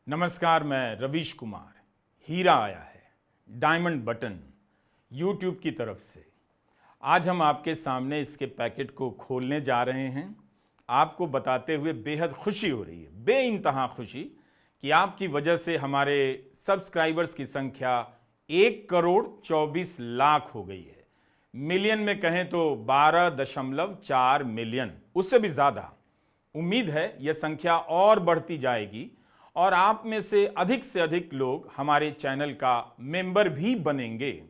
नमस्कार, मैं रवीश कुमार। हीरा आया है, डायमंड बटन, यूट्यूब की तरफ से। आज हम आपके सामने इसके पैकेट को खोलने जा रहे हैं। आपको बताते हुए बेहद खुशी हो रही है, बेइंतहा खुशी, कि आपकी वजह से हमारे सब्सक्राइबर्स की संख्या 1,24,00,000 हो गई है। मिलियन में कहें तो 12.4 मिलियन, उससे भी ज़्यादा। उम्मीद है यह संख्या और बढ़ती जाएगी और आप में से अधिक लोग हमारे चैनल का मेंबर भी बनेंगे।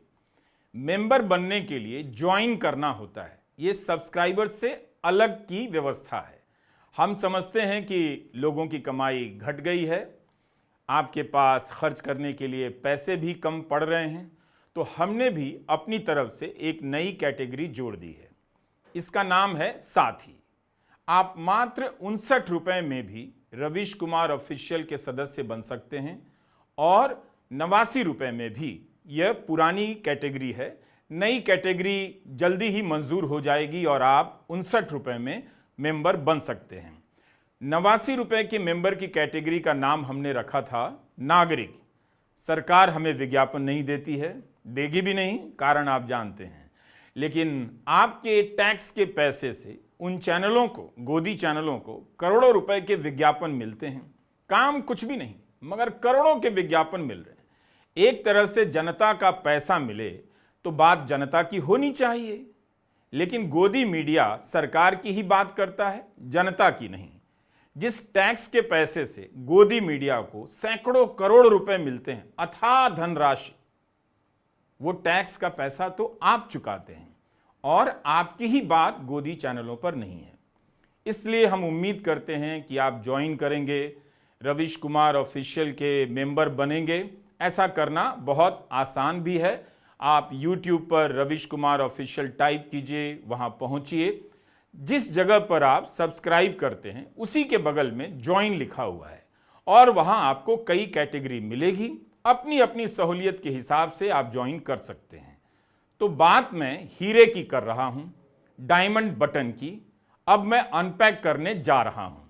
मेंबर बनने के लिए ज्वाइन करना होता है, ये सब्सक्राइबर से अलग की व्यवस्था है। हम समझते हैं कि लोगों की कमाई घट गई है, आपके पास खर्च करने के लिए पैसे भी कम पड़ रहे हैं, तो हमने भी अपनी तरफ से एक नई कैटेगरी जोड़ दी है। इसका नाम है साथी। आप मात्र 59 रुपए में भी रवीश कुमार ऑफिशियल के सदस्य बन सकते हैं और 89 रुपए में भी। यह पुरानी कैटेगरी है, नई कैटेगरी जल्दी ही मंजूर हो जाएगी और आप 59 रुपए में मेंबर बन सकते हैं। 89 रुपए के मेंबर की कैटेगरी का नाम हमने रखा था नागरिक। सरकार हमें विज्ञापन नहीं देती है, देगी भी नहीं, कारण आप जानते हैं। लेकिन आपके टैक्स के पैसे से उन चैनलों को, गोदी चैनलों को, करोड़ों रुपए के विज्ञापन मिलते हैं। काम कुछ भी नहीं, मगर करोड़ों के विज्ञापन मिल रहे हैं। एक तरह से जनता का पैसा मिले तो बात जनता की होनी चाहिए, लेकिन गोदी मीडिया सरकार की ही बात करता है, जनता की नहीं। जिस टैक्स के पैसे से गोदी मीडिया को सैकड़ों करोड़ रुपए मिलते हैं, अथाह धनराशि, वो टैक्स का पैसा तो आप चुकाते हैं और आपकी ही बात गोदी चैनलों पर नहीं है। इसलिए हम उम्मीद करते हैं कि आप ज्वाइन करेंगे, रवीश कुमार ऑफिशियल के मेंबर बनेंगे। ऐसा करना बहुत आसान भी है। आप YouTube पर रवीश कुमार ऑफिशियल टाइप कीजिए, वहाँ पहुँचिए। जिस जगह पर आप सब्सक्राइब करते हैं उसी के बगल में ज्वाइन लिखा हुआ है और वहाँ आपको कई कैटेगरी मिलेगी। अपनी अपनी सहूलियत के हिसाब से आप ज्वाइन कर सकते हैं। तो बात मैं हीरे की कर रहा हूं, डायमंड बटन की। अब मैं अनपैक करने जा रहा हूं।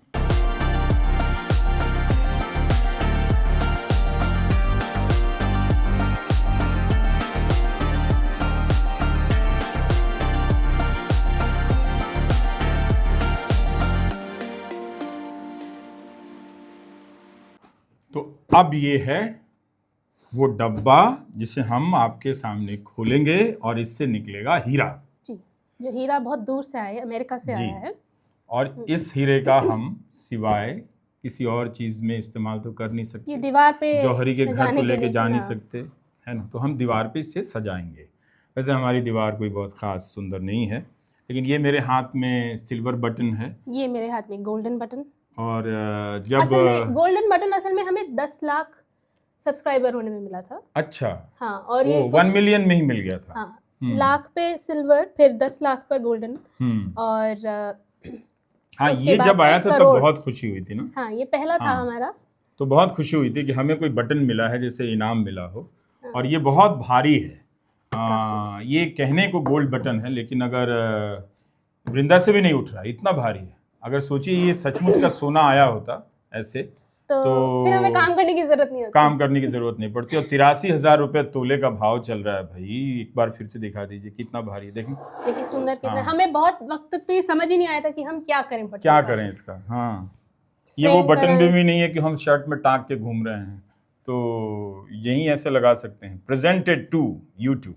तो अब ये है वो डब्बा जिसे हम आपके सामने खोलेंगे और इससे निकलेगा हीरा। जी, जो हीरा बहुत दूर से आया है, अमेरिका से आया है। और इस हीरे का हम सिवाय किसी और चीज में इस्तेमाल तो कर नहीं सकते। ये दीवार पे जौहरी के घर तो लेके जा नहीं हाँ। सकते, है ना। तो हम दीवार पे इसे सजाएंगे। वैसे हमारी दीवार कोई बहुत खास सुंदर नहीं है, लेकिन ये मेरे हाथ में सिल्वर बटन है, ये मेरे हाथ में गोल्डन बटन। और जब गोल्डन बटन असल में हमें 10 लाख सब्सक्राइबर होने में मिला था। अच्छा, हाँ, और ये 1 मिलियन में ही मिल गया था। हाँ, लाख पे सिल्वर, फिर 10 लाख पर गोल्डन। और हाँ, ये जब आया था तो बहुत खुशी हुई थी ना। हाँ, ये पहला था हमारा, तो बहुत खुशी हुई थी कि हमें कोई बटन मिला है, जैसे इनाम मिला हो। और ये बहुत भारी है। ये कहने को गोल्ड बटन है, लेकिन अगर वृंदा से भी नहीं उठ रहा, इतना भारी है। अगर सोचिए ये सचमुच का सोना आया होता ऐसे, तो फिर हमें काम करने की जरूरत नहीं होती। काम करने की जरूरत नहीं पड़ती। और 83,000 रुपये तोले का भाव चल रहा है भाई। एक बार फिर से दिखा दीजिए कितना भारी है, देखिए सुंदर कितना। हमें बहुत वक्त तक तो ये समझ ही नहीं आया था कि हम क्या करें, क्या करें इसका। हाँ, ये वो बटन भी नहीं है कि हम शर्ट में टांग के घूम रहे हैं, तो यही ऐसे लगा सकते हैं, प्रेजेंटेड टू यूट्यूब।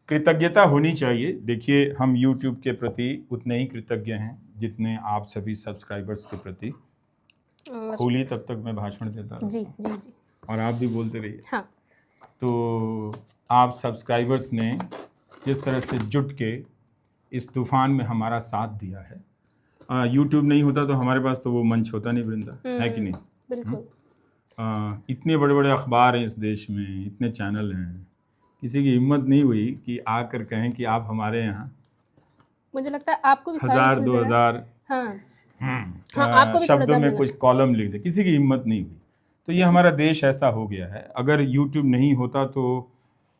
कृतज्ञता होनी चाहिए। देखिए, हम यूट्यूब के प्रति उतने ही कृतज्ञ हैं जितने आप सभी सब्सक्राइबर्स के प्रति। खोली तब तक मैं भाषण देता रहा। जी जी जी, और आप भी बोलते रहिए। हाँ। तो आप सब्सक्राइबर्स ने जिस तरह से जुट के इस तूफान में हमारा साथ दिया है। यूट्यूब नहीं होता तो हमारे पास तो वो मंच होता नहीं, वृंदा, है कि नहीं? बिल्कुल। इतने बड़े बड़े अखबार हैं इस देश में, इतने चैनल हैं, किसी की हिम्मत नहीं हुई कि आकर कहें कि आप हमारे यहाँ। मुझे लगता है आपको भी 1000 2000 शब्दों में कुछ कॉलम लिख दे, किसी की हिम्मत नहीं हुई। तो ये हमारा देश ऐसा हो गया है। अगर यूट्यूब नहीं होता तो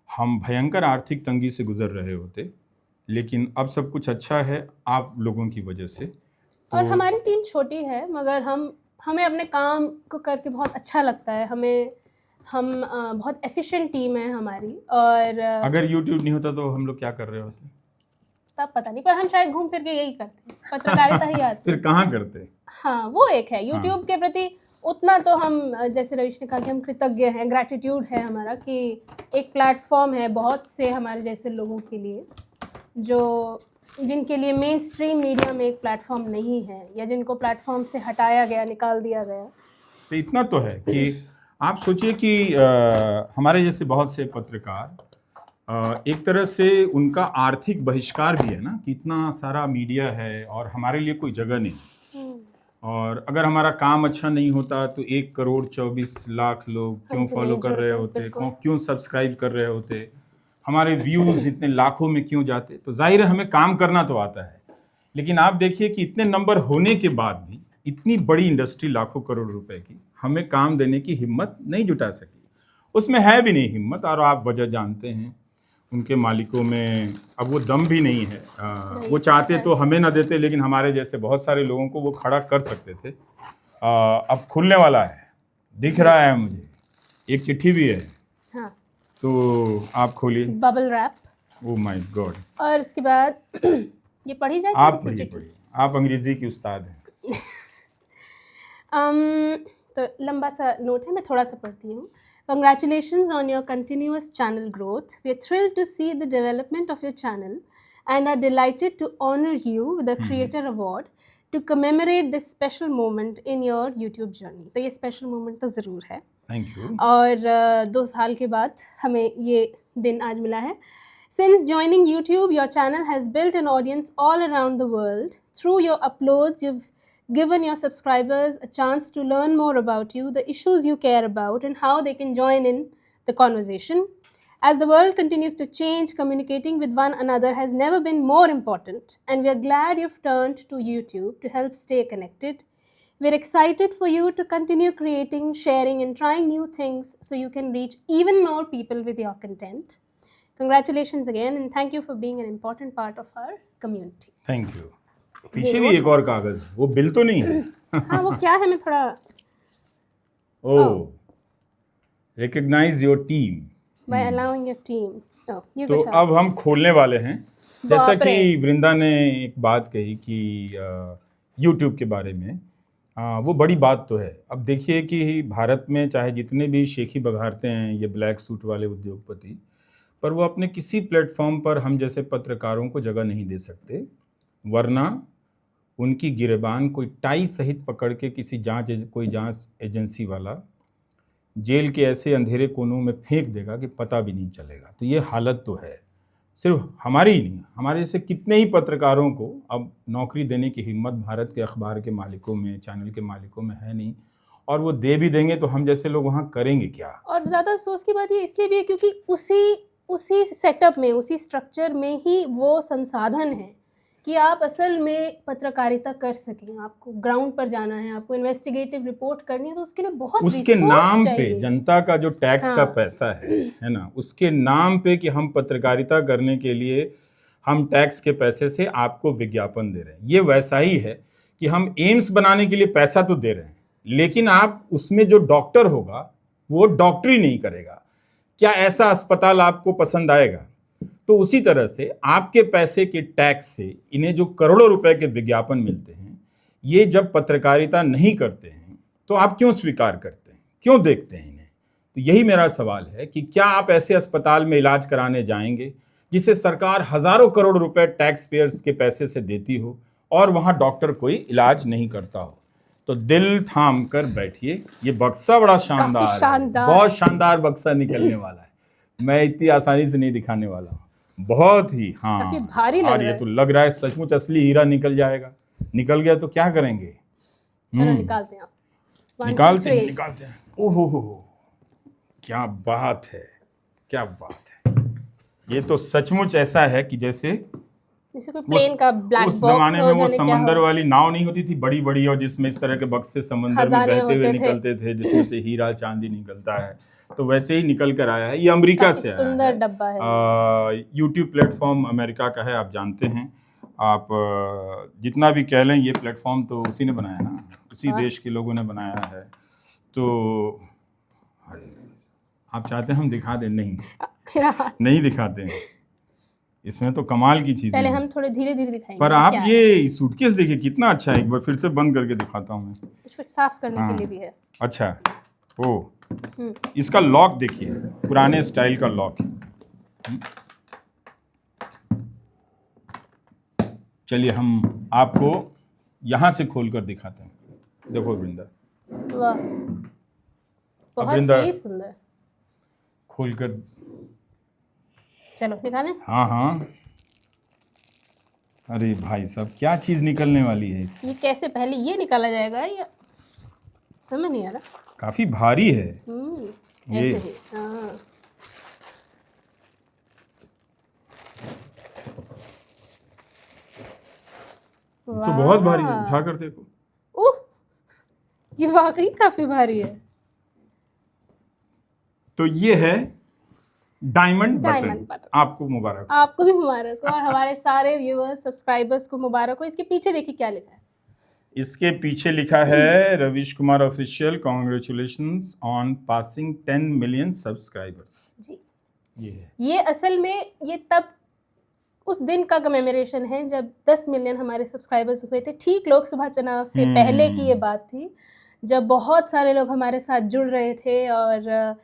हम भयंकर आर्थिक तंगी से गुजर रहे होते, लेकिन अब सब कुछ अच्छा है आप लोगों की वजह से। और हमारी टीम छोटी है, मगर हम हमें अपने काम को करके बहुत अच्छा लगता है। हम बहुत एफिशिएंट टीम है हमारी, और अगर YouTube नहीं होता तो हम लोग क्या कर रहे होते? तब पता नहीं, पर हम शायद घूम फिर के यही करते हैं, पत्रकारिता ही आती फिर है। कहाँ करते? हाँ, वो एक है। हाँ। YouTube के प्रति उतना तो हम, जैसे रवीश ने कहा कि हम कृतज्ञ हैं, ग्रैटिट्यूड है हमारा कि एक प्लेटफॉर्म है बहुत से हमारे जैसे लोगों के लिए, जिनके लिए मेन स्ट्रीम मीडिया में एक प्लेटफॉर्म नहीं है, या जिनको प्लेटफॉर्म से हटाया गया, निकाल दिया गया। तो इतना तो है कि आप सोचिए कि हमारे जैसे बहुत से पत्रकार, एक तरह से उनका आर्थिक बहिष्कार भी है ना, कि इतना सारा मीडिया है और हमारे लिए कोई जगह नहीं। और अगर हमारा काम अच्छा नहीं होता तो 1,24,00,000 लोग क्यों हमसे फॉलो नहीं कर रहे जुड़ते, होते, बिल्कुल। क्यों सब्सक्राइब कर रहे होते, हमारे व्यूज़ इतने लाखों में क्यों जाते? तो जाहिर है हमें काम करना तो आता है, लेकिन आप देखिए कि इतने नंबर होने के बाद भी इतनी बड़ी इंडस्ट्री, लाखों करोड़ रुपए की, हमें काम देने की हिम्मत नहीं जुटा सकी। उसमें है भी नहीं हिम्मत, और आप वजह जानते हैं, उनके मालिकों में अब वो दम भी नहीं है। वो चाहते तो हमें ना देते, लेकिन हमारे जैसे बहुत सारे लोगों को वो खड़ा कर सकते थे। अब खुलने वाला है, दिख रहा है मुझे, एक चिट्ठी भी है। हाँ, तो आप खोलिए। Bubble wrap. Oh my God. और उसके बाद ये पढ़ी जाए आप थोड़ी सी पढ़िए चिट्ठी? पढ़िए, आप अंग्रेजी की उस्ताद हैं। तो लंबा सा नोट है, मैं थोड़ा सा पढ़ती हूँ। Congratulations on your continuous channel growth. We are thrilled to see the development of your channel and are delighted to honor you with the Creator Award to commemorate this special moment in your YouTube journey. तो ये special moment तो ज़रूर है। Thank you. और 2 साल के बाद हमें ये दिन आज मिला है। Since joining YouTube, your channel has built an audience all around the world. Through your uploads, you've given your subscribers a chance to learn more about you, the issues you care about, and how they can join in the conversation. As the world continues to change, communicating with one another has never been more important, and we are glad you've turned to YouTube to help stay connected. We're excited for you to continue creating, sharing, and trying new things so you can reach even more people with your content. Congratulations again, and thank you for being an important part of our community. Thank you. पीछे भी एक और कागज, वो bill तो नहीं है? हाँ, वो क्या है, मैं थोड़ा oh, recognize your team. by allowing your team. Oh, you तो go, Shah. अब हम खोलने वाले हैं। जैसा बाप रे। कि वृंदा ने एक बात कही कि YouTube के बारे में, वो बड़ी बात तो है। अब देखिए कि भारत में चाहे जितने भी शेखी बघारते हैं ये ब्लैक सूट वाले उद्योगपति, पर वो अपने किसी प्लेटफॉर्म पर हम जैसे पत्रकारों को जगह नहीं दे सकते, वरना उनकी गिरबान कोई टाई सहित पकड़ के कोई जांच एजेंसी वाला जेल के ऐसे अंधेरे कोनों में फेंक देगा कि पता भी नहीं चलेगा। तो ये हालत तो है। सिर्फ हमारी ही नहीं, हमारे जैसे कितने ही पत्रकारों को अब नौकरी देने की हिम्मत भारत के अखबार के मालिकों में, चैनल के मालिकों में है नहीं, और वो दे भी देंगे तो हम जैसे लोग वहाँ करेंगे क्या? और ज़्यादा अफसोस की बात ये इसलिए भी है क्योंकि उसी सेटअप में, उसी स्ट्रक्चर में ही वो संसाधन है कि आप असल में पत्रकारिता कर सकें। आपको ग्राउंड पर जाना है, आपको इन्वेस्टिगेटिव रिपोर्ट करनी है, तो उसके लिए बहुत उसके रिसोर्स नाम पे चाहिए। जनता का जो टैक्स का हाँ। पैसा है ना, उसके नाम पे कि हम पत्रकारिता करने के लिए हम टैक्स के पैसे से आपको विज्ञापन दे रहे हैं। ये वैसा ही है कि हम एम्स बनाने के लिए पैसा तो दे रहे हैं, लेकिन आप उसमें जो डॉक्टर होगा वो डॉक्टरी नहीं करेगा। क्या ऐसा अस्पताल आपको पसंद आएगा? तो उसी तरह से आपके पैसे के टैक्स से इन्हें जो करोड़ों रुपए के विज्ञापन मिलते हैं, ये जब पत्रकारिता नहीं करते हैं तो आप क्यों स्वीकार करते हैं, क्यों देखते हैं इन्हें? तो यही मेरा सवाल है कि क्या आप ऐसे अस्पताल में इलाज कराने जाएंगे जिसे सरकार हजारों करोड़ रुपए टैक्स पेयर्स के पैसे से देती हो और वहां डॉक्टर कोई इलाज नहीं करता हो? तो दिल थाम कर बैठिए, ये बक्सा बड़ा शानदार है, शानदार। बहुत शानदार बक्सा निकलने वाला है। मैं इतनी आसानी से नहीं दिखाने वाला हूँ, बहुत ही। हाँ, काफी भारी लग और रहा ये है। तो लग रहा है सचमुच असली हीरा निकल जाएगा। निकल गया तो क्या करेंगे? चलो निकालते हैं आप। 1, 2, निकालते 3। हैं, निकालते हैं। ओहो हो, क्या बात है, क्या बात है। ये तो सचमुच ऐसा है कि जैसे जैसे कोई प्लेन का ब्लैक उस बॉक्स जमाने हो, में वो जाने क्या समंदर हो। वाली नाव नहीं होती थी बड़ी बड़ी, और जिसमें इस तरह के बक्से समंदर में खजाने बहते हुए होते थे। निकलते थे, जिसमें से हीरा चांदी निकलता है। तो वैसे ही निकल कर आया है। ये अमेरिका काफी से आया सुंदर है। डब्बा है। यूट्यूब प्लेटफॉर्म अमेरिका का है, आप जानते हैं। आप जितना भी कह लें, ये प्लेटफॉर्म तो उसी ने बनाया ना, उसी देश के लोगों ने बनाया है। तो अरे, आप चाहते हैं हम दिखा दें? नहीं, मेरा हाथ नहीं दिखाते हैं। इसमें तो कमाल की चीजें पहले हैं। हम थोड़े धीरे धीरे दिखाएंगे। पर कि आप क्या है। ये सूटकेस देखिए कितना अच्छा है। एक बार फिर से बंद करके दिखाता हूँ मैं। इसको साफ करने हाँ। के लिए भी है। अच्छा, ओ, हम्म, इसका लॉक देखिए, पुराने स्टाइल का लॉक है। चलिए हम आपको यहाँ से खोल कर दिखाते हैं। देखो वृंदा, वाह, बहुत वृंदा ही सुंदर। खोल कर, चलो निकालें। हाँ हाँ, अरे भाई साहब क्या चीज निकलने वाली है इससे? ये कैसे पहले ये निकाला जाएगा या समझ नहीं आ रहा। काफी भारी है ये। ऐसे ही। हाँ, तो बहुत भारी है, उठा कर देखो। ओह, ये वाकई काफी भारी है। तो ये है डायमंड डायमंड बटन। बटन। आपको मुबारक हो। आपको भी मुबारक हो और हमारे सारे व्यूअर्स सब्सक्राइबर्स को मुबारक हो। इसके पीछे देखिए क्या लिखा है। इसके पीछे लिखा है Ravish Kumar official, congratulations on passing 10 million subscribers. जी, ये है। ये असल में ये तब उस दिन का कमेमोरेशन है जब 10 मिलियन हमारे सब्सक्राइबर्स हुए थे। ठीक लोकसभा चुनाव से पहले की ये बात थी, जब बहुत सारे लोग हमारे साथ जुड़ रहे थे और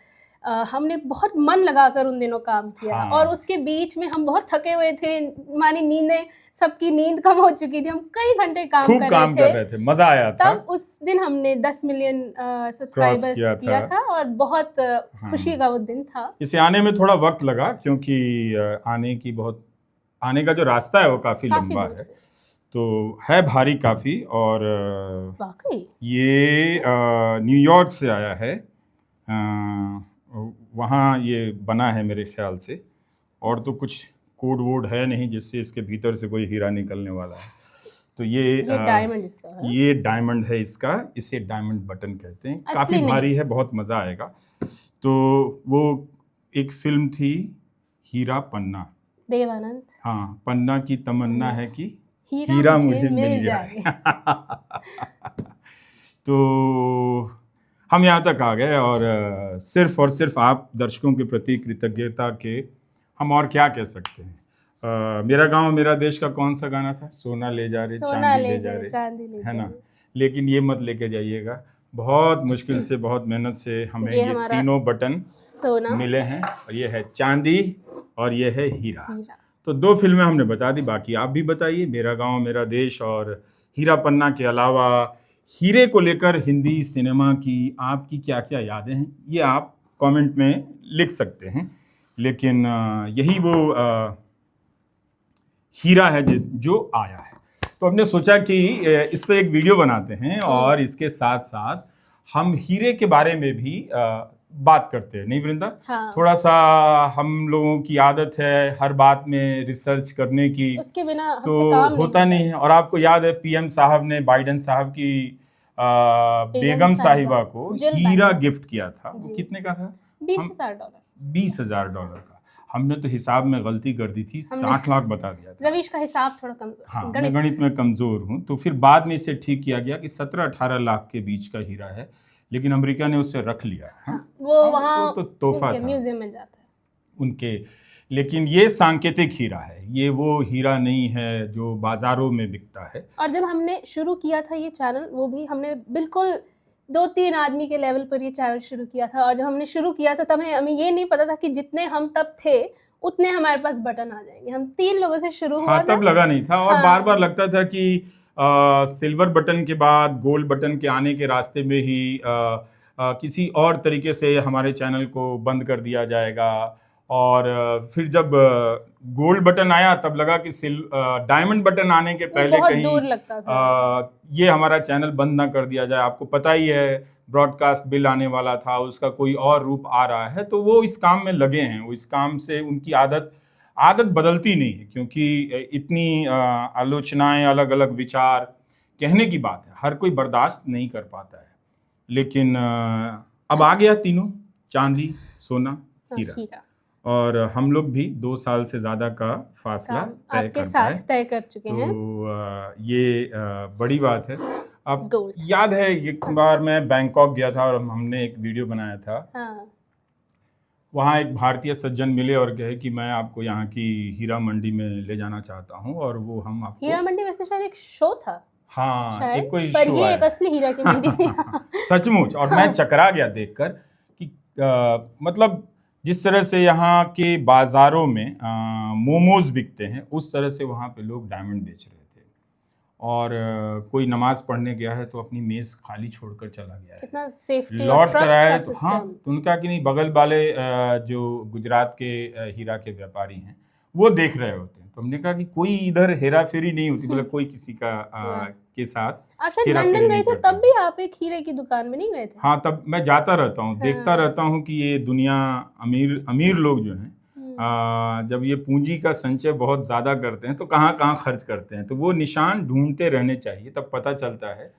हमने बहुत मन लगाकर उन दिनों काम किया। हाँ। और उसके बीच में हम बहुत थके हुए थे, हमारी नींदें, सबकी नींद कम हो चुकी थी, हम कई घंटे काम खूब कर काम रहे कर रहे थे, मजा आया था। तब उस दिन हमने 10 मिलियन सब्सक्राइबर्स किया था और बहुत खुशी का वो दिन था। इसे आने में थोड़ा वक्त लगा क्योंकि आने का जो रास्ता है वो काफी लंबा दूर है, से। तो है भारी काफी। और वाकई ये न्यूयॉर्क से आया है, वहाँ ये बना है मेरे ख्याल से। और तो कुछ कोड वोड है नहीं जिससे इसके भीतर से कोई हीरा निकलने वाला है। तो ये डायमंड इसका है। ये डायमंड है इसका, इसे डायमंड बटन कहते हैं। काफी नहीं। भारी है, बहुत मजा आएगा। तो वो एक फिल्म थी हीरा पन्ना, देवानंद। हाँ, पन्ना की तमन्ना है कि हीरा हीरा मुझे मुझे मिल जाए। तो हम यहाँ तक आ गए और सिर्फ और सिर्फ आप दर्शकों के प्रति कृतज्ञता के हम और क्या कह सकते हैं। मेरा गांव मेरा देश का कौन सा गाना था? सोना ले जा रहे, चांदी ले जा रहे, चांदी ले है ना? जा लेकिन ये मत लेके जाइएगा, बहुत मुश्किल से, बहुत मेहनत से हमें ये तीनों बटन सोना मिले हैं। और ये है चांदी और ये है हीरा। हीरा। तो 2 फिल्में हमने बता दी, बाकी आप भी बताइए। मेरा गांव मेरा देश और हीरा पन्ना के अलावा हीरे को लेकर हिंदी सिनेमा की आपकी क्या क्या यादें हैं, ये आप कमेंट में लिख सकते हैं। लेकिन यही वो हीरा है जो आया है। तो हमने सोचा कि इस पर एक वीडियो बनाते हैं और इसके साथ साथ हम हीरे के बारे में भी बात करते हैं, नहीं वृंदा? हाँ। थोड़ा सा हम लोगों की आदत है हर बात में रिसर्च करने की, उसके बिना तो हमसे काम होता नहीं है। और आपको याद है पीएम साहब ने बाइडेन साहब की बेगम साहिबा को हीरा गिफ्ट किया था। वो कितने का था? $20,000। $20,000 का। हमने तो हिसाब में गलती कर दी थी, 60 लाख बता दिया था। रवीश का हिसाब थोड़ा कमजोर। हाँ, मैं गणित में कमजोर हूँ। तो फिर बाद में इसे ठीक किया गया कि 17-18 लाख के बीच का हीरा है, लेकिन अमेरिका ने उसे रख लिया। हाँ? वो वहाँ तो तोहफा था म्यूजियम में जाता है उनके। लेकिन ये सांकेतिक हीरा है, ये वो हीरा नहीं है जो बाजारों में बिकता है। और जब हमने शुरू किया था ये चैनल, वो भी हमने बिल्कुल 2-3 आदमी के लेवल पर ये चैनल शुरू किया था। और जब हमने शुरू किया था तब हमें ये नहीं पता था कि जितने हम तब थे उतने हमारे पास बटन आ जाएंगे। हम 3 लोगों से शुरू हुआ तब लगा नहीं था। और बार बार लगता था कि सिल्वर बटन के बाद गोल्ड बटन के आने के रास्ते में ही किसी और तरीके से हमारे चैनल को बंद कर दिया जाएगा। और फिर जब गोल्ड बटन आया तब लगा कि डायमंड बटन आने के पहले बहुत कहीं दूर लगता था। ये हमारा चैनल बंद ना कर दिया जाए। आपको पता ही है ब्रॉडकास्ट बिल आने वाला था, उसका कोई और रूप आ रहा है। तो वो इस काम में लगे हैं, वो इस काम से उनकी आदत बदलती नहीं है, क्योंकि इतनी आलोचनाएं, अलग अलग विचार, कहने की बात है, हर कोई बर्दाश्त नहीं कर पाता है। लेकिन अब आ गया तीनों, चांदी, सोना, हीरा। और हम लोग भी 2 साल से ज़्यादा का फासला काम तय आपके कर पाए। साथ तय कर चुके हैं। तो ये बड़ी बात है। अब गोल्ड। याद है एक बार मैं बैंकॉक गया था और हमने एक वीडियो बनाया था। हाँ, वहाँ एक भारतीय सज्जन मिले और कहे कि मैं आपको यहाँ की हीरा मंडी में ले जाना चाहता हूँ और वो हम आपको। हीरा मंडी वैसे शायद एक शो था हाँ, शायद, एक कोई पर शो ये आया एक असली हीरा की मंडी थी। सचमुच। और मैं चकरा गया देखकर कि मतलब जिस तरह से यहाँ के बाजारों में मोमोज बिकते हैं, उस तरह से वहाँ पे लोग डायमंड बेच रहे थे। और कोई नमाज पढ़ने गया है तो अपनी मेज खाली छोड़कर चला गया है। कितना सेफ्टी और लौट कर ट्रस्ट आया का तो हाँ, सिस्टम। तो उनका कि नहीं, बगल वाले जो गुजरात के हीरा के व्यापारी हैं वो देख रहे होते हैं। तो हमने कहा कि कोई इधर हेरा फेरी नहीं होती, मतलब कोई किसी का के साथ आप शायद हेरा लंदन फेरी गए नहीं थे करते। तब भी आप एक हीरे की दुकान में नहीं गए थे? हाँ, तब मैं जाता रहता हूँ, देखता हाँ। रहता हूँ कि ये दुनिया अमीर लोग जो हैं जब ये पूंजी का संचय बहुत ज़्यादा करते हैं तो कहाँ कहाँ खर्च करते हैं। तो वो निशान ढूंढते रहने चाहिए, तब पता चलता है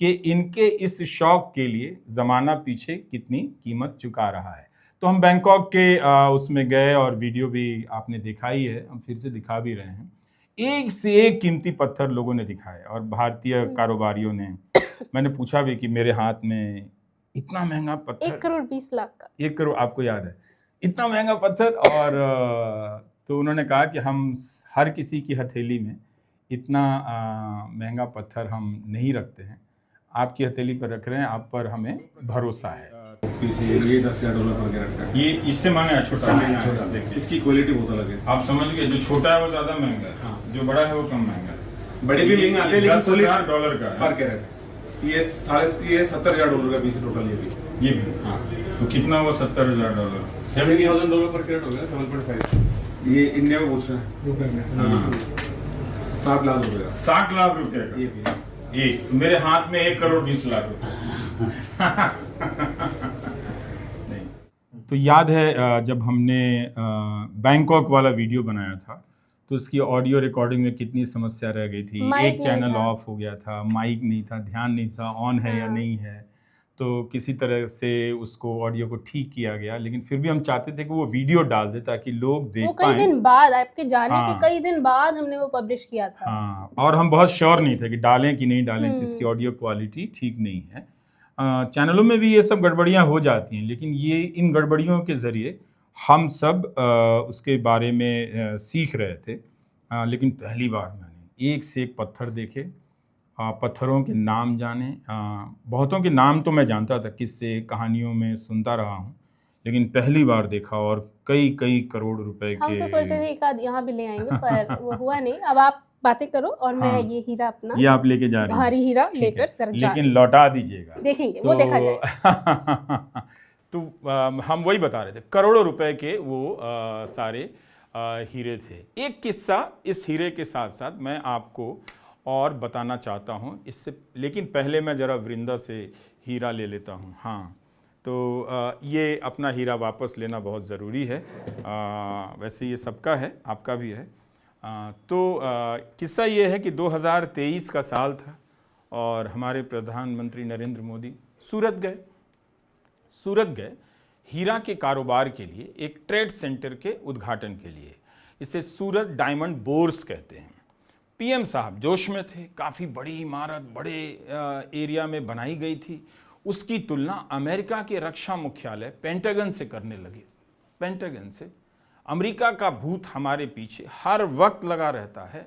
कि इनके इस शौक के लिए ज़माना पीछे कितनी कीमत चुका रहा है। तो हम बैंकॉक के उसमें गए और वीडियो भी आपने दिखा ही है, हम फिर से दिखा भी रहे हैं। एक से एक कीमती पत्थर लोगों ने दिखाए और भारतीय कारोबारियों ने। मैंने पूछा भी कि मेरे हाथ में इतना महंगा पत्थर, 1 करोड़ 20 लाख का। 1 करोड़, आपको याद है, इतना महंगा पत्थर। और तो उन्होंने कहा कि हम हर किसी की हथेली में इतना महंगा पत्थर हम नहीं रखते हैं, आपकी हथेली पर रख रहे हैं, आप पर हमें भरोसा है। पीस है ये $10,000 पर कैरेट का है। ये इससे मांगा छोटा है, छोटा देखिए। इसकी क्वालिटी बहुत अलग है। आप समझ गए, जो छोटा है वो ज्यादा महंगा है, हाँ। जो बड़ा है वो कम महंगा है। बड़े भी महंगे आते हैं लेकिन $10,000 का है पर कैरेट। ये $70,000 का पीस है टोटल। ये भी। हाँ, तो कितना हुआ $70,000? $70,000 पर कैरेट हो गया 7.5। ये इंडिया में पूछ रहे हैं हाँ। 7 लाख रुपए का 60 लाख रुपए का ये भी। एक। तो मेरे हाथ में 1 करोड़ 20 लाख रुपए। नहीं। तो याद है जब हमने बैंकॉक वाला वीडियो बनाया था तो उसकी ऑडियो रिकॉर्डिंग में कितनी समस्या रह गई थी। माइक एक नहीं चैनल था। ऑफ हो गया था, माइक नहीं था, ध्यान नहीं था ऑन है या हाँ। नहीं है। तो किसी तरह से उसको ऑडियो को ठीक किया गया, लेकिन फिर भी हम चाहते थे कि वो वीडियो डाल दे ताकि लोग वो देख कई पाएं। दिन बाद, आपके जाने के हाँ। कई दिन बाद हमने वो पब्लिश किया था। हाँ, और हम बहुत श्योर नहीं थे कि डालें कि नहीं डालें, कि इसकी हम्म। ऑडियो क्वालिटी ठीक नहीं है। चैनलों में भी ये सब गड़बड़ियाँ हो जाती हैं, लेकिन ये इन गड़बड़ियों के ज़रिए हम सब उसके बारे में सीख रहे थे। लेकिन पहली बार मैंने एक से एक पत्थर देखे, पत्थरों के नाम जाने। बहुतों के नाम तो मैं जानता था, किस्से कहानियों में सुनता रहा हूँ, लेकिन पहली बार देखा और कई कई करोड़ रुपए हम के। तो सोच रहे थे एक आध यहाँ भी ले आएंगे, पर वो हुआ नहीं। अब आप बातें करो और मैं हाँ। ये हीरा अपना ये आप लेके जा रहे हैं, भारी हीरा ठीक है, लेकर सर जा लेकिन लौटा दीजिएगा। देखेंगे, वो देखा जाएगा। तो हम वही बता रहे थे, करोड़ों रुपए के वो सारे हीरे थे। एक किस्सा इस हीरे के साथ साथ मैं आपको और बताना चाहता हूँ इससे, लेकिन पहले मैं ज़रा वृंदा से हीरा ले लेता हूँ। हाँ, तो ये अपना हीरा वापस लेना बहुत ज़रूरी है। वैसे ये सबका है, आपका भी है। तो किस्सा ये है कि 2023 का साल था और हमारे प्रधानमंत्री नरेंद्र मोदी सूरत गए हीरा के कारोबार के लिए, एक ट्रेड सेंटर के उद्घाटन के लिए। इसे सूरत डायमंड बोर्स कहते हैं। पीएम साहब जोश में थे, काफ़ी बड़ी इमारत बड़े एरिया में बनाई गई थी। उसकी तुलना अमेरिका के रक्षा मुख्यालय पेंटागन से करने लगे। पेंटागन से, अमेरिका का भूत हमारे पीछे हर वक्त लगा रहता है।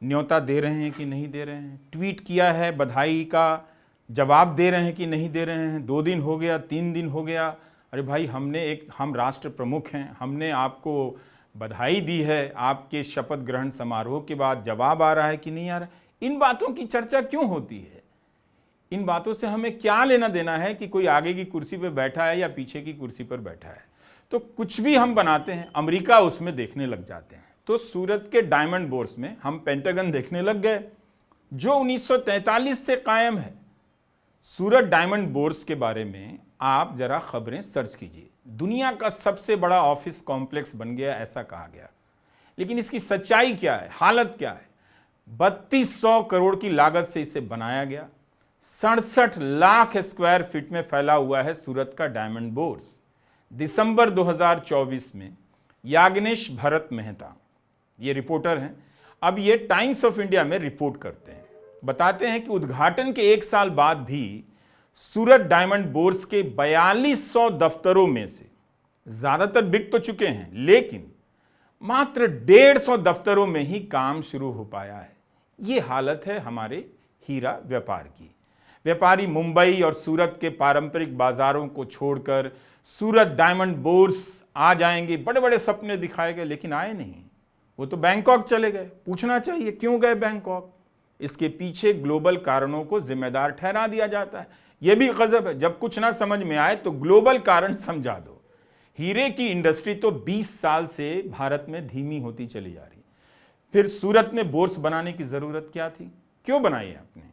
न्योता दे रहे हैं कि नहीं दे रहे हैं, ट्वीट किया है बधाई का, जवाब दे रहे हैं कि नहीं दे रहे हैं। 2 दिन हो गया, 3 दिन हो गया, अरे भाई हम राष्ट्र प्रमुख हैं, हमने आपको बधाई दी है, आपके शपथ ग्रहण समारोह के बाद जवाब आ रहा है कि नहीं आ रहा है। इन बातों की चर्चा क्यों होती है? इन बातों से हमें क्या लेना देना है कि कोई आगे की कुर्सी पर बैठा है या पीछे की कुर्सी पर बैठा है। तो कुछ भी हम बनाते हैं, अमेरिका उसमें देखने लग जाते हैं। तो सूरत के डायमंड बोर्स में हम पेंटागन देखने लग गए, जो 1943 से कायम है। सूरत डायमंड बोर्स के बारे में आप जरा खबरें सर्च कीजिए। दुनिया का सबसे बड़ा ऑफिस कॉम्प्लेक्स बन गया, ऐसा कहा गया। लेकिन इसकी सच्चाई क्या है, हालत क्या है? 3200 करोड़ की लागत से इसे बनाया गया। 67 लाख स्क्वायर फीट में फैला हुआ है सूरत का डायमंड बोर्स। दिसंबर 2024 में याग्नेश भरत मेहता, ये रिपोर्टर हैं, अब ये टाइम्स ऑफ इंडिया में रिपोर्ट करते हैं, बताते हैं कि उद्घाटन के 1 साल बाद भी सूरत डायमंड बोर्स के 4200 दफ्तरों में से ज्यादातर बिक तो चुके हैं, लेकिन मात्र 150 दफ्तरों में ही काम शुरू हो पाया है। ये हालत है हमारे हीरा व्यापार की। व्यापारी मुंबई और सूरत के पारंपरिक बाजारों को छोड़कर सूरत डायमंड बोर्स आ जाएंगे, बड़े बड़े सपने दिखाए गए, लेकिन आए नहीं। वो तो बैंकॉक चले गए। पूछना चाहिए क्यों गए बैंकॉक? इसके पीछे ग्लोबल कारणों को जिम्मेदार ठहरा दिया जाता है। यह भी गजब है, जब कुछ ना समझ में आए तो ग्लोबल कारण समझा दो। हीरे की इंडस्ट्री तो 20 साल से भारत में धीमी होती चली जा रही, फिर सूरत में बोर्स बनाने की जरूरत क्या थी? क्यों बनाई है आपने?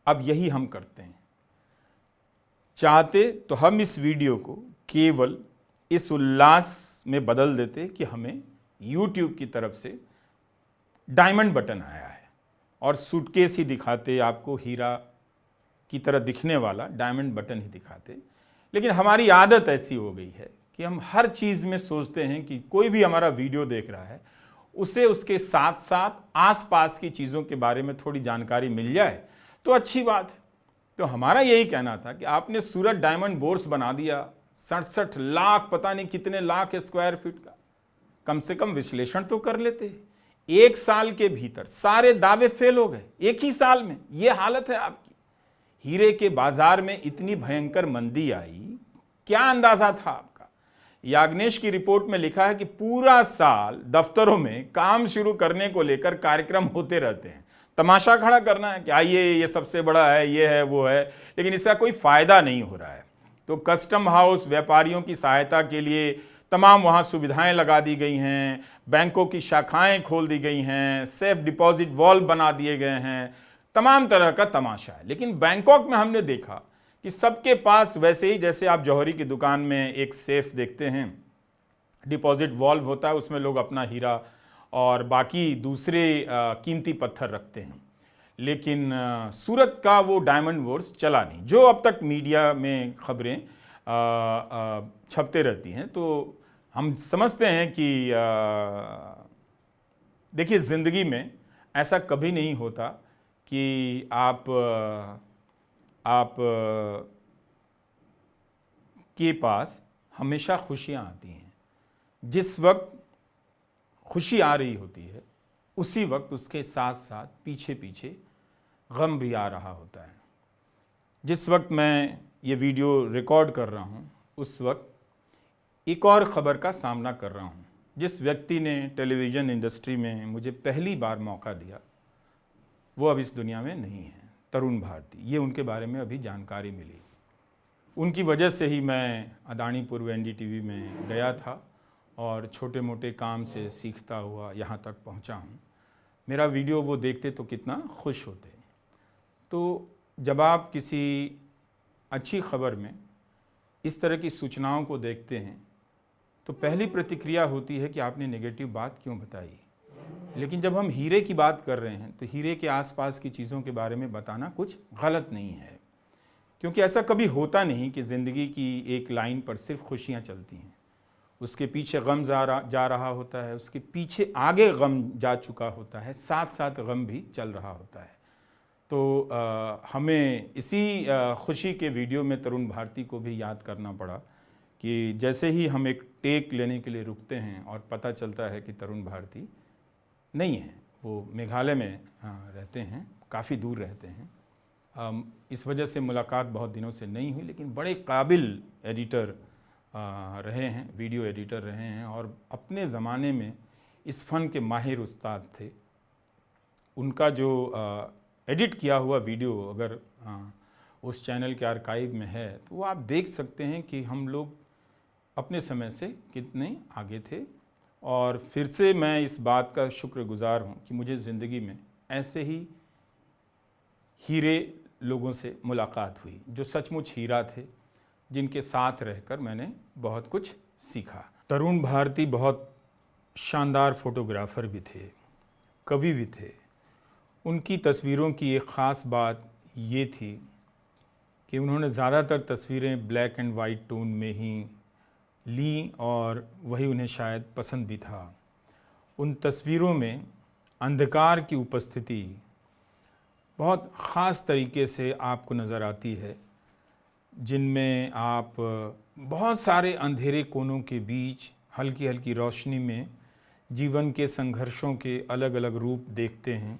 अब यही हम करते हैं। चाहते तो हम इस वीडियो को केवल इस उल्लास में बदल देते कि हमें YouTube की तरफ से डायमंड बटन आया है और सूटकेस ही दिखाते, आपको हीरा की तरह दिखने वाला डायमंड बटन ही दिखाते। लेकिन हमारी आदत ऐसी हो गई है कि हम हर चीज़ में सोचते हैं कि कोई भी हमारा वीडियो देख रहा है उसे उसके साथ साथ आसपास की चीज़ों के बारे में थोड़ी जानकारी मिल जाए तो अच्छी बात है। तो हमारा यही कहना था कि आपने सूरत डायमंड बोर्स बना दिया, 67 लाख, पता नहीं कितने लाख स्क्वायर फीट का। कम से कम विश्लेषण तो कर लेते। 1 साल के भीतर सारे दावे फेल हो गए, एक ही साल में। यह हालत है आपकी। हीरे के बाजार में इतनी भयंकर मंदी आई, क्या अंदाजा था आपका? याग्नेश की रिपोर्ट में लिखा है कि पूरा साल दफ्तरों में काम शुरू करने को लेकर कार्यक्रम होते रहते हैं। तमाशा खड़ा करना है कि आइए ये सबसे बड़ा है, ये है, वो है, लेकिन इसका कोई फायदा नहीं हो रहा है। तो कस्टम हाउस व्यापारियों की सहायता के लिए तमाम वहाँ सुविधाएं लगा दी गई हैं, बैंकों की शाखाएं खोल दी गई हैं, सेफ डिपॉजिट वॉल्व बना दिए गए हैं, तमाम तरह का तमाशा है। लेकिन बैंकॉक में हमने देखा कि सबके पास वैसे ही, जैसे आप जौहरी की दुकान में एक सेफ देखते हैं, डिपॉजिट वॉल्व होता है, उसमें लोग अपना हीरा और बाकी दूसरे कीमती पत्थर रखते हैं। लेकिन सूरत का वो डायमंड बोर्स चला नहीं, जो अब तक मीडिया में खबरें छपते रहती हैं। तो हम समझते हैं कि देखिए, ज़िंदगी में ऐसा कभी नहीं होता कि आप के पास हमेशा खुशियाँ आती हैं। जिस वक्त खुशी आ रही होती है उसी वक्त उसके साथ साथ पीछे पीछे गम भी आ रहा होता है। जिस वक्त मैं ये वीडियो रिकॉर्ड कर रहा हूँ उस वक्त एक और ख़बर का सामना कर रहा हूँ। जिस व्यक्ति ने टेलीविज़न इंडस्ट्री में मुझे पहली बार मौका दिया वो अब इस दुनिया में नहीं है, तरुण भारती। ये उनके बारे में अभी जानकारी मिली। उनकी वजह से ही मैं अदानीपुर एनडीटीवी में गया था और छोटे मोटे काम से सीखता हुआ यहाँ तक पहुँचा हूँ। मेरा वीडियो वो देखते तो कितना खुश होते। तो जब आप किसी अच्छी खबर में इस तरह की सूचनाओं को देखते हैं तो पहली प्रतिक्रिया होती है कि आपने नेगेटिव बात क्यों बताई। लेकिन जब हम हीरे की बात कर रहे हैं तो हीरे के आसपास की चीज़ों के बारे में बताना कुछ गलत नहीं है, क्योंकि ऐसा कभी होता नहीं कि ज़िंदगी की एक लाइन पर सिर्फ खुशियाँ चलती हैं। उसके पीछे गम जा रहा होता है, उसके पीछे आगे गम जा चुका होता है, साथ साथ गम भी चल रहा होता है। तो हमें इसी खुशी के वीडियो में तरुण भारती को भी याद करना पड़ा कि जैसे ही हम एक टेक लेने के लिए रुकते हैं और पता चलता है कि तरुण भारती नहीं है, वो मेघालय में रहते हैं, काफ़ी दूर रहते हैं। इस वजह से मुलाकात बहुत दिनों से नहीं हुई, लेकिन बड़े काबिल एडिटर रहे हैं, वीडियो एडिटर रहे हैं और अपने ज़माने में इस फ़न के माहिर उस्ताद थे। उनका जो एडिट किया हुआ वीडियो अगर उस चैनल के आर्काइव में है तो वो आप देख सकते हैं कि हम लोग अपने समय से कितने आगे थे। और फिर से मैं इस बात का शुक्रगुज़ार हूँ कि मुझे ज़िंदगी में ऐसे ही हीरे लोगों से मुलाकात हुई जो सचमुच हीरा थे, जिनके साथ रहकर मैंने बहुत कुछ सीखा। तरुण भारती बहुत शानदार फोटोग्राफ़र भी थे, कवि भी थे। उनकी तस्वीरों की एक ख़ास बात ये थी कि उन्होंने ज़्यादातर तस्वीरें ब्लैक एंड वाइट टोन में ही ली और वही उन्हें शायद पसंद भी था। उन तस्वीरों में अंधकार की उपस्थिति बहुत ख़ास तरीके से आपको नज़र आती है, जिनमें आप बहुत सारे अंधेरे कोनों के बीच हल्की हल्की रोशनी में जीवन के संघर्षों के अलग अलग रूप देखते हैं,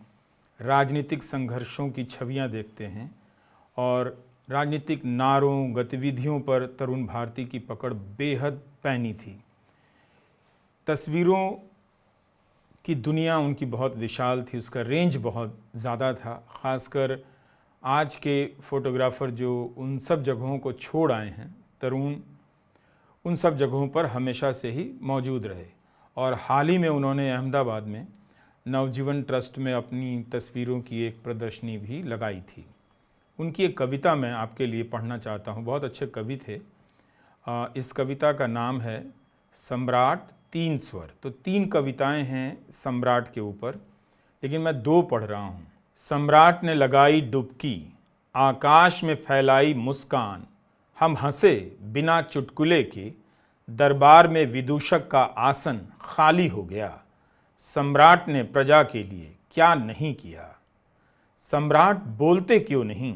राजनीतिक संघर्षों की छवियां देखते हैं और राजनीतिक नारों गतिविधियों पर तरुण भारती की पकड़ बेहद पैनी थी। तस्वीरों की दुनिया उनकी बहुत विशाल थी, उसका रेंज बहुत ज़्यादा था। ख़ासकर आज के फ़ोटोग्राफ़र जो उन सब जगहों को छोड़ आए हैं, तरुण उन सब जगहों पर हमेशा से ही मौजूद रहे और हाल ही में उन्होंने अहमदाबाद में नवजीवन ट्रस्ट में अपनी तस्वीरों की एक प्रदर्शनी भी लगाई थी। उनकी एक कविता मैं आपके लिए पढ़ना चाहता हूँ, बहुत अच्छे कवि थे। इस कविता का नाम है सम्राट तीन स्वर। तो 3 कविताएं हैं सम्राट के ऊपर, लेकिन मैं 2 पढ़ रहा हूँ। सम्राट ने लगाई डुबकी, आकाश में फैलाई मुस्कान, हम हंसे बिना चुटकुले के, दरबार में विदूषक का आसन खाली हो गया। सम्राट ने प्रजा के लिए क्या नहीं किया। सम्राट बोलते क्यों नहीं।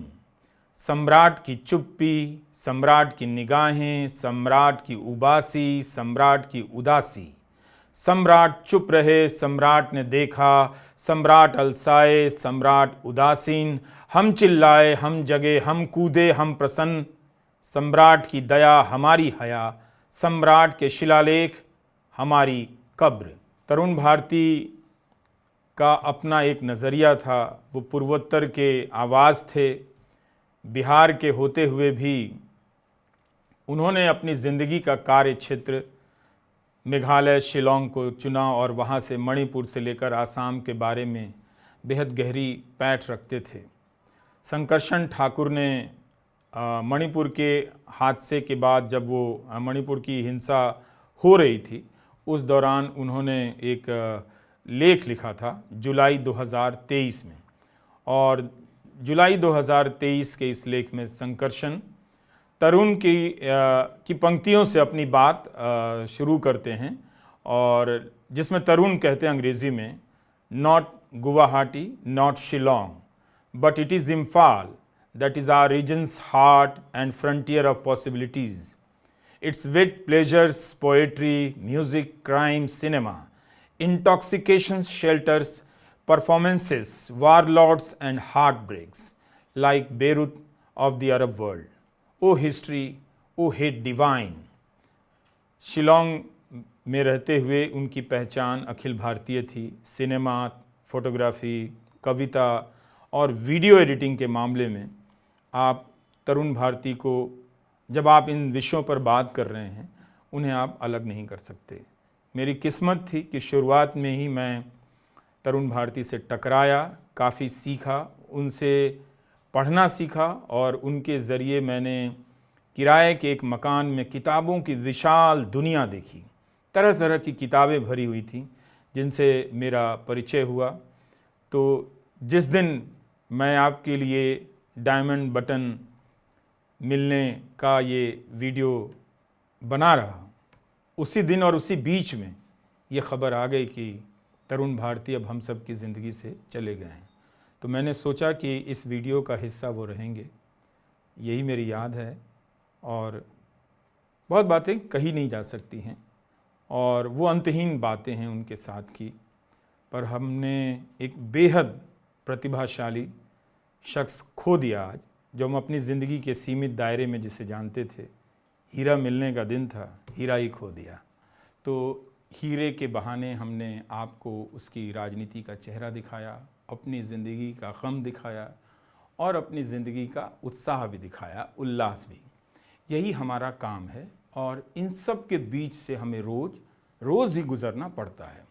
सम्राट की चुप्पी, सम्राट की निगाहें, सम्राट की उबासी, सम्राट की उदासी। सम्राट चुप रहे, सम्राट ने देखा, सम्राट अलसाए, सम्राट उदासीन। हम चिल्लाए, हम जगे, हम कूदे, हम प्रसन्न। सम्राट की दया हमारी हया, सम्राट के शिलालेख हमारी कब्र। तरुण भारती का अपना एक नज़रिया था, वो पूर्वोत्तर के आवाज़ थे। बिहार के होते हुए भी उन्होंने अपनी ज़िंदगी का कार्य क्षेत्र मेघालय शिलोंग को चुना और वहाँ से मणिपुर से लेकर आसाम के बारे में बेहद गहरी पैठ रखते थे। संकर्षण ठाकुर ने मणिपुर के हादसे के बाद, जब वो मणिपुर की हिंसा हो रही थी, उस दौरान उन्होंने एक लेख लिखा था जुलाई 2023 में, और जुलाई 2023 के इस लेख में संकर्षण तरुण की पंक्तियों से अपनी बात शुरू करते हैं, और जिसमें तरुण कहते हैं अंग्रेज़ी में, not Guwahati, not Shillong, but it is Imphal that is our region's heart and frontier of possibilities. Its wit, pleasures, poetry, music, crime, cinema, intoxications, shelters, performances, warlords and heartbreaks, like Beirut of the Arab world. O history, O hate divine. Shillong में रहते हुए उनकी पहचान अखिल भारतीय थी। Cinema, photography, कविता और video editing के मामले में आप तरुण भारती को, जब आप इन विषयों पर बात कर रहे हैं, उन्हें आप अलग नहीं कर सकते। मेरी किस्मत थी कि शुरुआत में ही मैं तरुण भारती से टकराया, काफ़ी सीखा, उनसे पढ़ना सीखा और उनके ज़रिए मैंने किराए के एक मकान में किताबों की विशाल दुनिया देखी। तरह तरह की किताबें भरी हुई थी जिनसे मेरा परिचय हुआ। तो जिस दिन मैं आपके लिए डायमंड बटन मिलने का ये वीडियो बना रहा, उसी दिन और उसी बीच में ये ख़बर आ गई कि तरुण भारती अब हम सब की ज़िंदगी से चले गए हैं। तो मैंने सोचा कि इस वीडियो का हिस्सा वो रहेंगे, यही मेरी याद है। और बहुत बातें कही नहीं जा सकती हैं और वो अंतहीन बातें हैं उनके साथ की, पर हमने एक बेहद प्रतिभाशाली शख्स खो दिया आज, जो हम अपनी ज़िंदगी के सीमित दायरे में जिसे जानते थे। हीरा मिलने का दिन था, हीरा ही खो दिया। तो हीरे के बहाने हमने आपको उसकी राजनीति का चेहरा दिखाया, अपनी ज़िंदगी का गम दिखाया और अपनी ज़िंदगी का उत्साह भी दिखाया, उल्लास भी। यही हमारा काम है और इन सब के बीच से हमें रोज़ ही गुज़रना पड़ता है।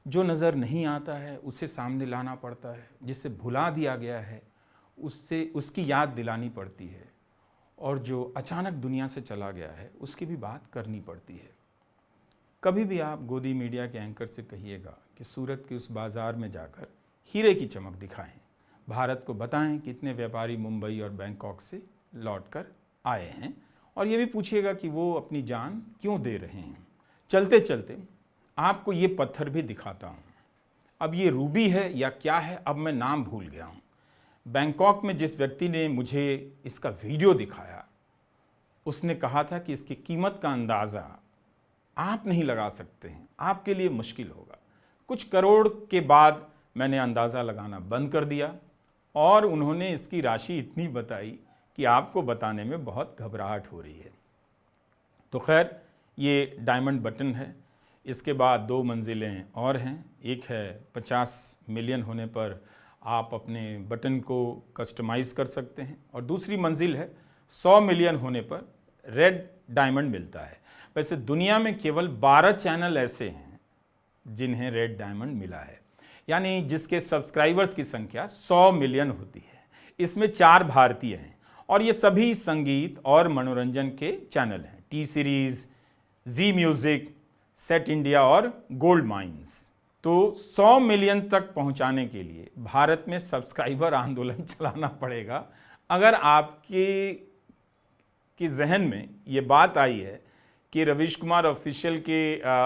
जो नज़र नहीं आता है उसे सामने लाना पड़ता है, जिसे भुला दिया गया है उससे उसकी याद दिलानी पड़ती है, और जो अचानक दुनिया से चला गया है उसकी भी बात करनी पड़ती है। कभी भी आप गोदी मीडिया के एंकर से कहिएगा कि सूरत के उस बाज़ार में जाकर हीरे की चमक दिखाएं, भारत को बताएं कितने व्यापारी मुंबई और बैंकॉक से लौट कर आए हैं और ये भी पूछिएगा कि वो अपनी जान क्यों दे रहे हैं। चलते चलते आपको ये पत्थर भी दिखाता हूँ। अब ये रूबी है या क्या है, अब मैं नाम भूल गया हूँ। बैंकॉक में जिस व्यक्ति ने मुझे इसका वीडियो दिखाया उसने कहा था कि इसकी कीमत का अंदाज़ा आप नहीं लगा सकते हैं, आपके लिए मुश्किल होगा। कुछ करोड़ के बाद मैंने अंदाज़ा लगाना बंद कर दिया और उन्होंने इसकी राशि इतनी बताई कि आपको बताने में बहुत घबराहट हो रही है। तो खैर ये डायमंड बटन है। इसके बाद 2 मंजिलें और हैं। एक है 50 मिलियन होने पर आप अपने बटन को कस्टमाइज़ कर सकते हैं और दूसरी मंजिल है 100 मिलियन होने पर रेड डायमंड मिलता है। वैसे दुनिया में केवल 12 चैनल ऐसे हैं जिन्हें रेड डायमंड मिला है, यानी जिसके सब्सक्राइबर्स की संख्या 100 मिलियन होती है। इसमें 4 भारतीय हैं और ये सभी संगीत और मनोरंजन के चैनल हैं। टी सीरीज़, जी म्यूज़िक, सेट इंडिया और गोल्ड माइंस। तो 100 मिलियन तक पहुंचाने के लिए भारत में सब्सक्राइबर आंदोलन चलाना पड़ेगा। अगर आपके जहन में ये बात आई है कि रवीश कुमार ऑफिशियल के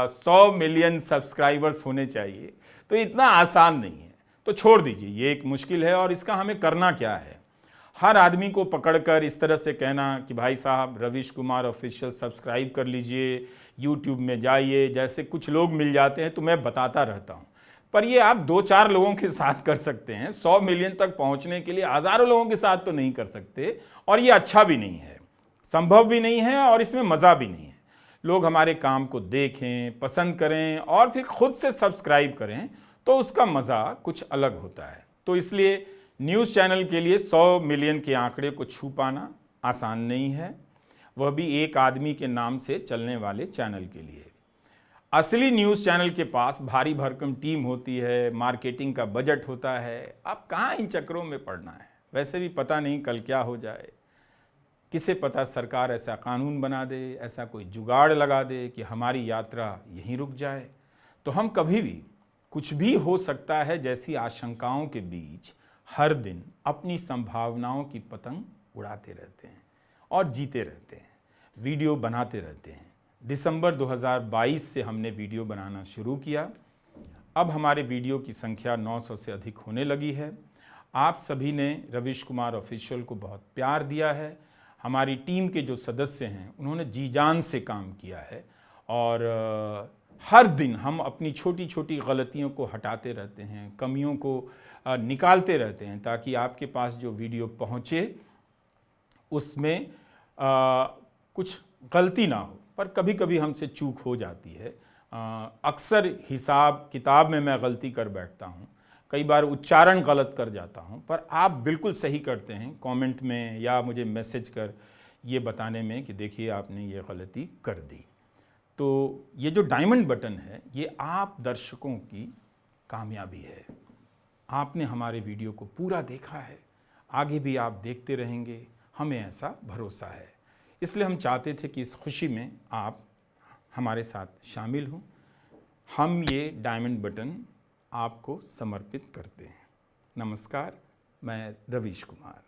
100 मिलियन सब्सक्राइबर्स होने चाहिए, तो इतना आसान नहीं है। तो छोड़ दीजिए, ये एक मुश्किल है और इसका हमें करना क्या है। हर आदमी को पकड़कर इस तरह से कहना कि भाई साहब रवीश कुमार ऑफिशियल सब्सक्राइब कर लीजिए, यूट्यूब में जाइए, जैसे कुछ लोग मिल जाते हैं तो मैं बताता रहता हूँ। पर ये आप 2-4 लोगों के साथ कर सकते हैं। 100 मिलियन तक पहुँचने के लिए हज़ारों लोगों के साथ तो नहीं कर सकते और ये अच्छा भी नहीं है, संभव भी नहीं है और इसमें मज़ा भी नहीं है। लोग हमारे काम को देखें, पसंद करें और फिर खुद से सब्सक्राइब करें तो उसका मज़ा कुछ अलग होता है। तो इसलिए न्यूज़ चैनल के लिए 100 मिलियन के आंकड़े को छू पाना आसान नहीं है, वह भी एक आदमी के नाम से चलने वाले चैनल के लिए। असली न्यूज़ चैनल के पास भारी भरकम टीम होती है, मार्केटिंग का बजट होता है। आप कहाँ इन चक्करों में पड़ना है। वैसे भी पता नहीं कल क्या हो जाए, किसे पता सरकार ऐसा कानून बना दे, ऐसा कोई जुगाड़ लगा दे कि हमारी यात्रा यहीं रुक जाए। तो हम कभी भी कुछ भी हो सकता है जैसी आशंकाओं के बीच हर दिन अपनी संभावनाओं की पतंग उड़ाते रहते हैं और जीते रहते हैं, वीडियो बनाते रहते हैं। दिसंबर 2022 से हमने वीडियो बनाना शुरू किया। अब हमारे वीडियो की संख्या 900 से अधिक होने लगी है। आप सभी ने रवीश कुमार ऑफिशियल को बहुत प्यार दिया है। हमारी टीम के जो सदस्य हैं उन्होंने जी जान से काम किया है और हर दिन हम अपनी छोटी छोटी गलतियों को हटाते रहते हैं, कमियों को निकालते रहते हैं ताकि आपके पास जो वीडियो पहुँचे उसमें कुछ गलती ना हो। पर कभी कभी हमसे चूक हो जाती है। अक्सर हिसाब किताब में मैं गलती कर बैठता हूँ, कई बार उच्चारण गलत कर जाता हूँ, पर आप बिल्कुल सही करते हैं कमेंट में या मुझे मैसेज कर ये बताने में कि देखिए आपने ये गलती कर दी। तो ये जो डायमंड बटन है ये आप दर्शकों की कामयाबी है। आपने हमारे वीडियो को पूरा देखा है, आगे भी आप देखते रहेंगे, हमें ऐसा भरोसा है। इसलिए हम चाहते थे कि इस खुशी में आप हमारे साथ शामिल हों। हम ये डायमंड बटन आपको समर्पित करते हैं। नमस्कार, मैं रवीश कुमार।